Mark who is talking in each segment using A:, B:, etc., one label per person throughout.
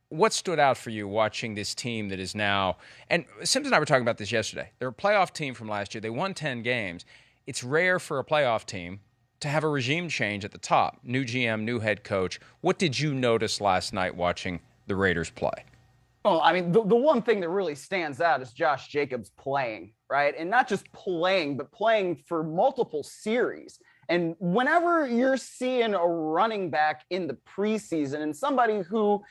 A: what stood out for you watching this team that is now, and Sims and I were talking about this yesterday. They're a playoff team from last year. They won 10 games. It's rare for a playoff team to have a regime change at the top. New GM, new head coach. What did you notice last night watching the Raiders play?
B: Well, I mean, the one thing that really stands out is Josh Jacobs playing, right? And not just playing, but playing for multiple series. And whenever you're seeing a running back in the preseason and somebody who,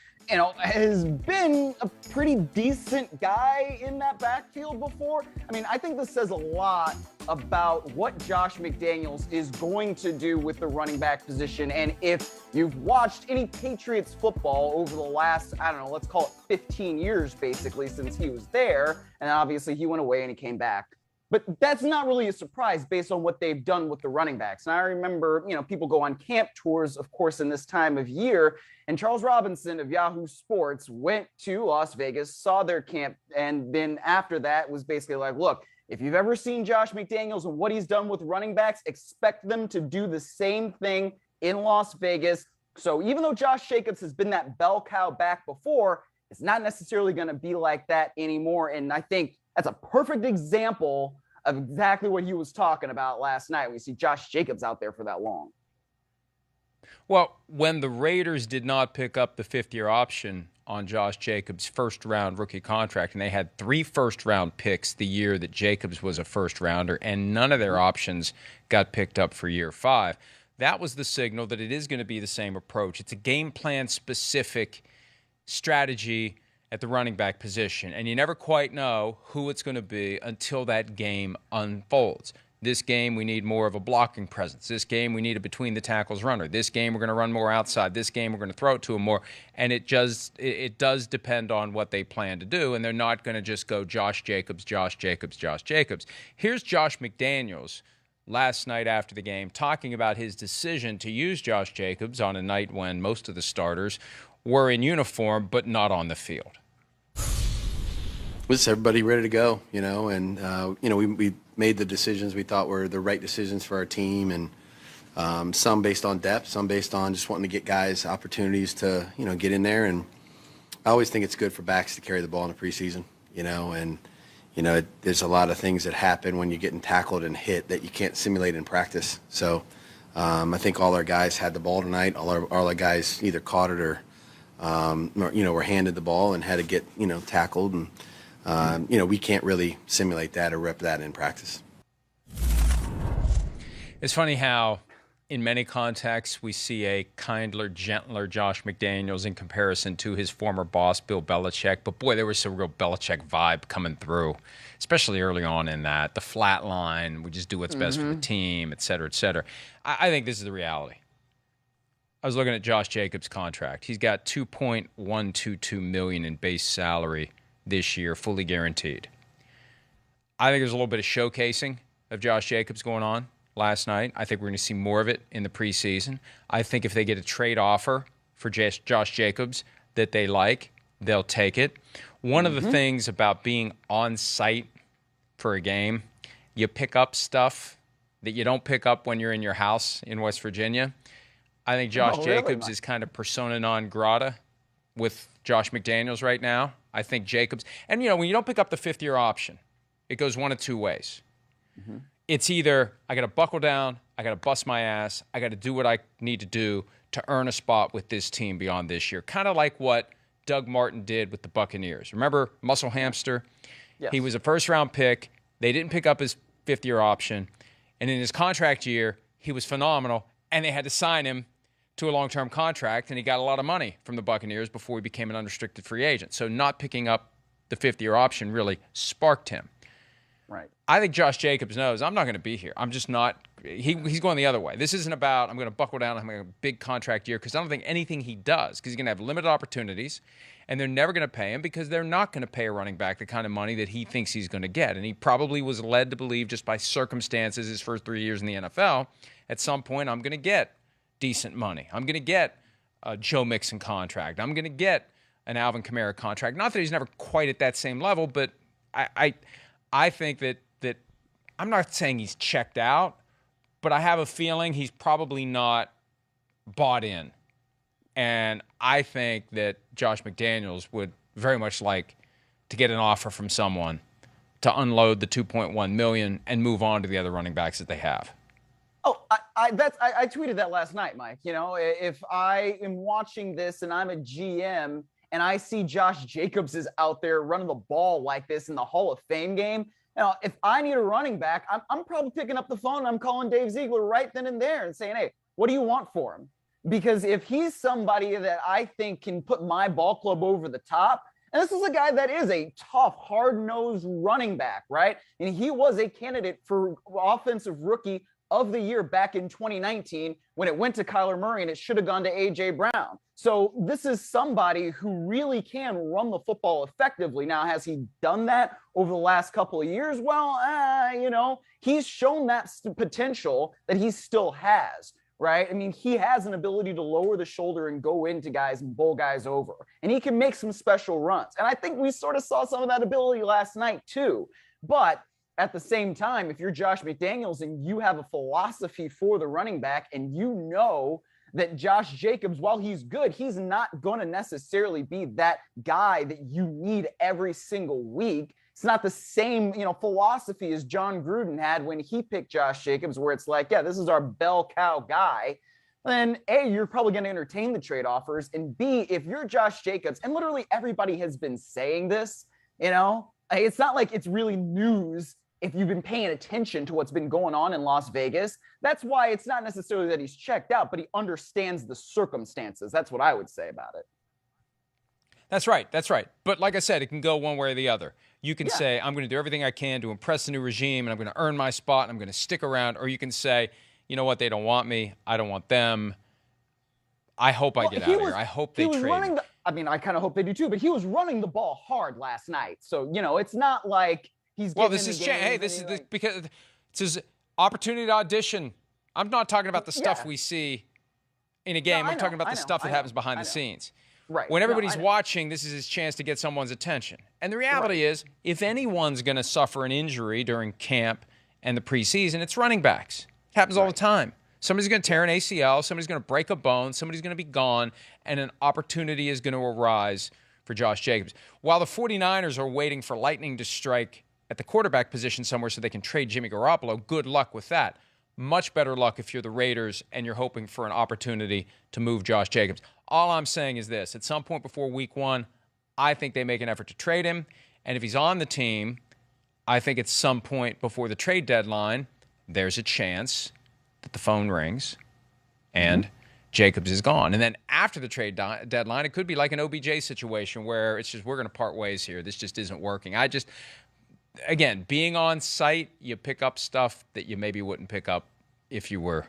B: has been a pretty decent guy in that backfield before, I mean, I think this says a lot about what Josh McDaniels is going to do with the running back position. And if you've watched any Patriots football over the last, let's call it 15 years, basically, since he was there, and obviously he went away and he came back. But that's not really a surprise based on what they've done with the running backs. And I remember, people go on camp tours, of course, in this time of year. And Charles Robinson of Yahoo Sports went to Las Vegas, saw their camp. And then after that was basically like, look, if you've ever seen Josh McDaniels and what he's done with running backs, expect them to do the same thing in Las Vegas. So even though Josh Jacobs has been that bell cow back before, it's not necessarily going to be like that anymore. And I think that's a perfect example of exactly what he was talking about last night. We see Josh Jacobs out there for that long.
A: Well, when the Raiders did not pick up the fifth-year option on Josh Jacobs' first-round rookie contract, and they had 3 first-round picks the year that Jacobs was a first-rounder, and none of their options got picked up for year 5, that was the signal that it is going to be the same approach. It's a game plan-specific strategy at the running back position, and you never quite know who it's going to be until that game unfolds. This game, we need more of a blocking presence. This game, we need a between-the-tackles runner. This game, we're going to run more outside. This game, we're going to throw it to him more. And it does depend on what they plan to do, and they're not going to just go Josh Jacobs, Josh Jacobs, Josh Jacobs. Here's Josh McDaniels last night after the game talking about his decision to use Josh Jacobs on a night when most of the starters were in uniform but not on the field.
C: Was everybody ready to go, and, we made the decisions we thought were the right decisions for our team, and some based on depth, some based on just wanting to get guys opportunities to, get in there. And I always think it's good for backs to carry the ball in the preseason, there's a lot of things that happen when you're getting tackled and hit that you can't simulate in practice. So I think all our guys had the ball tonight. All our guys either caught it or were handed the ball and had to get, tackled. And, we can't really simulate that or rep that in practice.
A: It's funny how in many contexts we see a kinder, gentler Josh McDaniels in comparison to his former boss, Bill Belichick. But, boy, there was some real Belichick vibe coming through, especially early on in that. The flat line, we just do what's best for the team, et cetera, et cetera. I think this is the reality. I was looking at Josh Jacobs' contract. He's got $2.122 million in base salary this year, fully guaranteed. I think there's a little bit of showcasing of Josh Jacobs going on last night. I think we're going to see more of it in the preseason. I think if they get a trade offer for Josh Jacobs that they like, they'll take it. One of the things about being on site for a game, you pick up stuff that you don't pick up when you're in your house in West Virginia. I think Josh Jacobs is kind of persona non grata with Josh McDaniels right now. I think Jacobs, and when you don't pick up the fifth-year option, it goes one of two ways. It's either I got to buckle down, I got to bust my ass, I got to do what I need to do to earn a spot with this team beyond this year. Kind of like what Doug Martin did with the Buccaneers. Remember Muscle Hamster?
B: Yes.
A: He was a first-round pick. They didn't pick up his fifth-year option. And in his contract year, he was phenomenal, and they had to sign him to a long-term contract, and he got a lot of money from the Buccaneers before he became an unrestricted free agent. So not picking up the fifth-year option really sparked him.
B: Right.
A: I think Josh Jacobs knows I'm not going to be here. I'm just not. He's going the other way. This isn't about I'm going to buckle down. I'm going to have a big contract year because I don't think anything he does because he's going to have limited opportunities, and they're never going to pay him because they're not going to pay a running back the kind of money that he thinks he's going to get. And he probably was led to believe just by circumstances his first 3 years in the NFL, at some point I'm going to get decent money. I'm going to get a Joe Mixon contract. I'm going to get an Alvin Kamara contract. Not that he's never quite at that same level, but I think that I'm not saying he's checked out, but I have a feeling he's probably not bought in And I think that Josh McDaniels would very much like to get an offer from someone to unload the $2.1 million and move on to the other running backs that they have.
B: Oh, I tweeted that last night, Mike. You know, if I am watching this and I'm a GM and I see Josh Jacobs is out there running the ball like this in the Hall of Fame game, you know, if I need a running back, I'm probably picking up the phone and I'm calling Dave Ziegler right then and there and saying, hey, what do you want for him? Because if he's somebody that I think can put my ball club over the top, and this is a guy that is a tough, hard-nosed running back, right? And he was a candidate for offensive rookie of the year back in 2019 when it went to Kyler Murray and it should have gone to A.J. Brown. So this is somebody who really can run the football effectively. Now, has he done that over the last couple of years? Well, you know, he's shown that potential that he still has. Right? I mean, he has an ability to lower the shoulder and go into guys and bowl guys over. And he can make some special runs. And I think we sort of saw some of that ability last night too. But at the same time, if you're Josh McDaniels and you have a philosophy for the running back and you know that Josh Jacobs, while he's good, he's not going to necessarily be that guy that you need every single week. It's not the same, you know, philosophy as John Gruden had when he picked Josh Jacobs, where it's like, yeah, this is our bell cow guy. Then A, you're probably going to entertain the trade offers. And B, if you're Josh Jacobs, and literally everybody has been saying this, you know, it's not like it's really news if you've been paying attention to what's been going on in Las Vegas. That's why it's not necessarily that he's checked out, but he understands the circumstances. That's what I would say about it.
A: That's right. That's right. But like I said, it can go one way or the other. You can say, I'm going to do everything I can to impress the new regime, and I'm going to earn my spot, and I'm going to stick around. Or you can say, you know what, they don't want me. I don't want them. I hope I get out of here. I hope they trade me.
B: I mean, I kind of hope they do too, but he was running the ball hard last night. So, you know, it's not like he's getting
A: this is hey, this is because it's his opportunity to audition. I'm not talking about the stuff we see in a game. I'm talking about the stuff that happens behind the scenes.
B: Right.
A: When everybody's watching, this is his chance to get someone's attention. And the reality is, if anyone's going to suffer an injury during camp and the preseason, it's running backs. It happens all the time. Somebody's going to tear an ACL, somebody's going to break a bone, somebody's going to be gone, and an opportunity is going to arise for Josh Jacobs. While the 49ers are waiting for lightning to strike at the quarterback position somewhere so they can trade Jimmy Garoppolo, good luck with that. Much better luck if you're the Raiders and you're hoping for an opportunity to move Josh Jacobs. All I'm saying is this. At some point before week 1, I think they make an effort to trade him. And if he's on the team, I think at some point before the trade deadline, there's a chance that the phone rings and Jacobs is gone. And then after the trade deadline, it could be like an OBJ situation where it's just, we're going to part ways here. This just isn't working. Again, being on site, you pick up stuff that you maybe wouldn't pick up if you were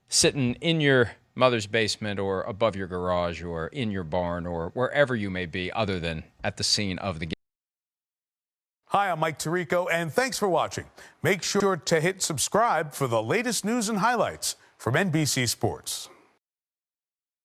A: sitting in your mother's basement or above your garage or in your barn or wherever you may be other than at the scene of the game.
D: Hi, I'm Mike Tirico, and thanks for watching. Make sure to hit subscribe for the latest news and highlights from NBC Sports.